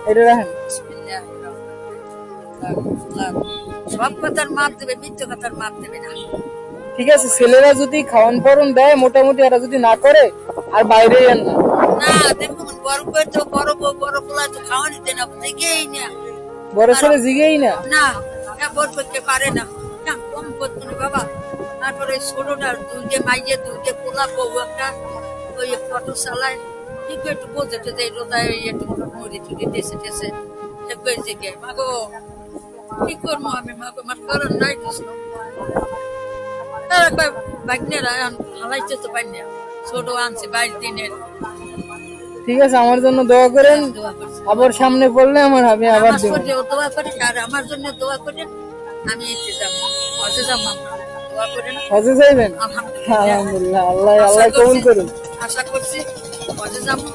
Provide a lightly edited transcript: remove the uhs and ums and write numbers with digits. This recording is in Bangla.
এটা রাখেন। সব কথার মাপ দেবে, মিথ্যে কথার মাপ দেবে না। ঠিক আছে, ছেলেরা যদি খাওয়ান পরন দেয় মোটামুটি, এরা যদি না করে আর বাইরে যান না। না দেখুন, বড় করে তো বড় বউ বড় পোলা তো খাওয়া নিতে না, দেখেই না। বড় ছেলে জিগেই না। না, বড় করতে পারে না, কম করতো না বাবা। তারপরে ছোটটা দুইটে মাইয়ে, দুইটে পোলা, বউ একটা ওই ফটো চালায়, ঠিক একটু বোঝে টোঝে রোদায় একটু মুড়ি টুড়ি টেসে টেসে জেগে মাগো কি করবো আমি, মাগো আমার করার নাই কিছু। বাগনেরা হালাইতে তো পারি না, ছোট আনছে 22 দিনের। ঠিক আছে, আমার জন্য দোয়া করেন, আবার সামনে পড়লে আমি আবার দেব। দোয়া করি, আর আমার জন্য দোয়া করেন। আমি যাবো, হজে যাবো, দোয়া করেন। হজে যাইবেন? আলহামদুলিল্লাহ, আলহামদুলিল্লাহ, আল্লাহ আল্লাহ কবুল করুন। আশা করছি হজে যাবো।